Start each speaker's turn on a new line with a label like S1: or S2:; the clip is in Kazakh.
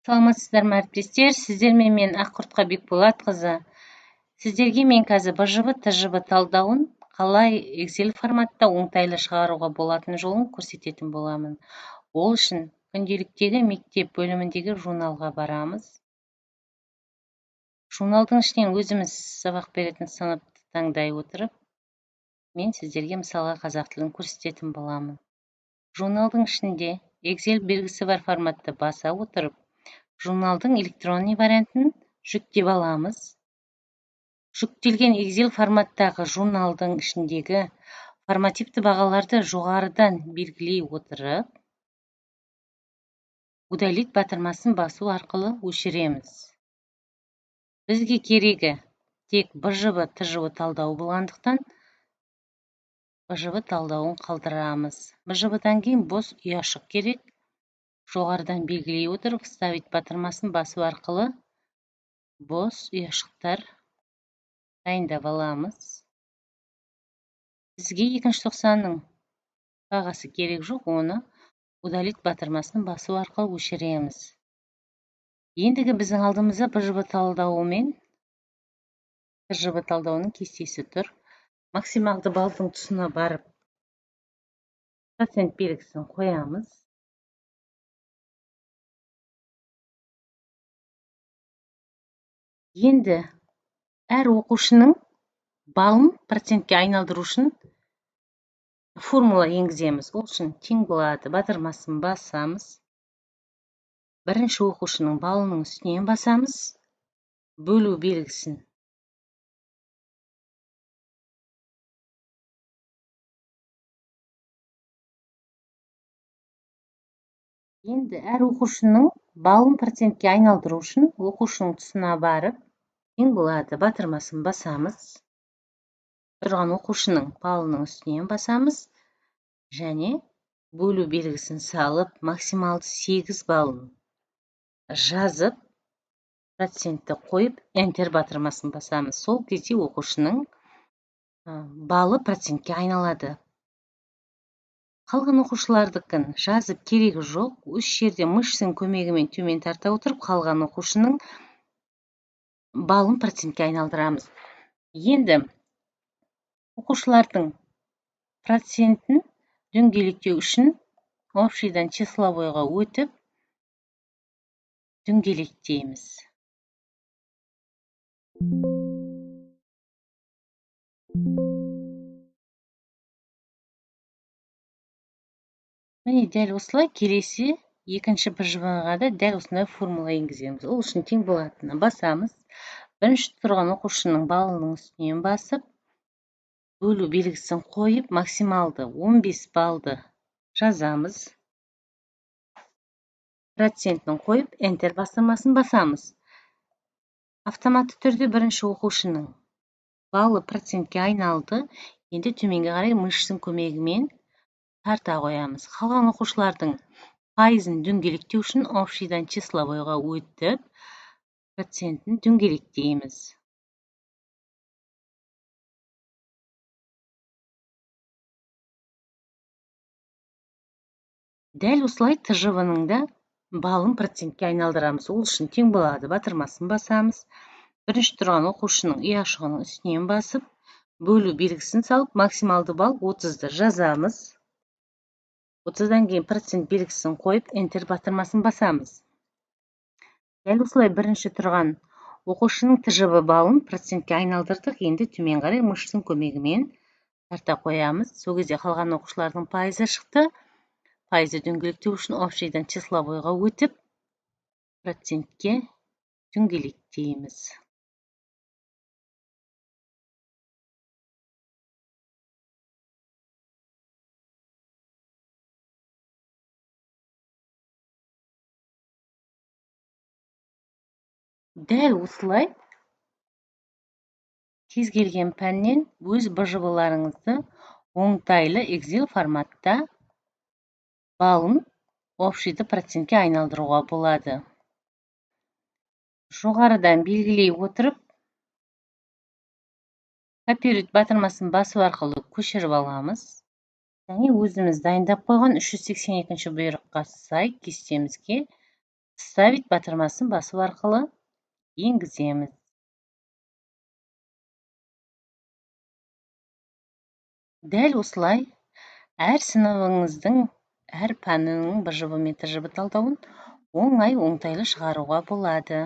S1: Саламатсыздар ма, әріптестер? Сіздермен мен Аққұртқа Бекболатқызы. Сіздерге мен қазір БЖБ, ТЖБ талдауын қалай Excel форматта оңтайлы шығаруға болатын жолын көрсететін боламын. Ол үшін күнделіктегі мектеп бөліміндегі журналға барамыз. Журналдың ішінен өзіміз сабақ беретін сыныпты таңдай отырып, мен сіздерге мысалға қазақ тілін көрсететін боламын. Журналдың ішінде Excel белгісі бар форматты баса отырып, журналдың электронный вариантын жүктеп аламыз. Жүктелген Excel форматтағы журналдың ішіндегі формативті бағаларды жоғарыдан белгілей отырып, удалить батырмасын басу арқылы өшіреміз. Бізге керегі тек БЖБ, ТЖБ талдауы болғандықтан, БЖБ талдауын қалдырамыз. БЖБ-дан кейін бос ұяшық керек. Жоғарыдан белгілей отырып, вставить батырмасын басу арқылы бос ұяшықтар дайындап аламыз. Бізге екінші тоқсанның бағасы керек жоқ, оны удалить батырмасын басу арқылы өшіреміз. Ендігі біздің алдымызда БЖБ талдауы мен ТЖБ талдауының кестесі тұр. Максималды балдың тұсына барып, процент белгісін қоямыз. Енді әр оқушының балын процентке айналдыру үшін формула енгіземіз. Ол үшін тең болады, батырмасын басамыз. Бірінші оқушының балының үстінен басамыз. Бөлу белгісін. Енді әр оқушының балын процентке айналдыру үшін оқушының тұсына барып, тең болады, батырмасын басамыз. Тұрған оқушының балының үстінен басамыз. Және бөлу белгісін салып, максималды 8 балын жазып, процентті қойып, Enter батырмасын басамыз. Сол кезде оқушының балы процентке айналады. Қалған оқушылардықын жазып керегі жоқ. Осы жерде мышцың көмегімен төмен тарта отырып, қалған оқушының балын процентке айналдырамыз. Енді оқушылардың процентін дөңгелектеу үшін общийдан числовойға өтіп, дөңгелектейміз. Міне дәл осылай келесі екінші БЖБ-ға да дәл осындай формула енгіземіз. Ол үшін тең болатынына басамыз. Бірінші тұрған оқушының балының үстінен басып, бөлу белгісін қойып, максималды 15 балды жазамыз. Процентін қойып, Enter бастырмасын басамыз. Автоматты түрде бірінші оқушының балы процентке айналды. Енді төменге қарай мышцың көмегімен тарта қоямыз. Қалған оқушылардың пайызын дөңгелектеу үшін общийдан числовойға өтіп, процентін дөңгелектейміз. Дәл осылай ТЖБ-ның да балын процентке айналдырамыз. Ол үшін тең болады, батырмасын басамыз. Бірінші тұрған оқушының ұяшығының үстінен басып, бөлу белгісін салып, максималды бал 30-ды жазамыз. 30-дан кейін процент белгісін қойып, Enter батырмасын басамыз. Дәл осылай бірінші тұрған оқушының ТЖБ балын процентке айналдырдық. Енді төмен қарай мышцың көмегімен тарта қоямыз. Сол кезде қалған оқушылардың пайызы шықты. Пайызы дөңгелектеу үшін общийдан числовойға өтіп, процентке дөңгелектейміз. Дәл осылай кез келген пәннен өз БЖБ-ларыңызды оңтайлы Excel форматта балын общийді процентке айналдыруға болады. Жоғарыдан белгілей отырып, копировать батырмасын басу арқылы көшіріп аламыз. Және өзіміз дайындап қойған 382 бұйрыққа сай кестемізге ставить батырмасын басу арқылы енгіземіз. Дәл осылай әр сыныбыңыздың әр пәнінің БЖБ мен ТЖБ талдауын оңтайлы шығаруға болады.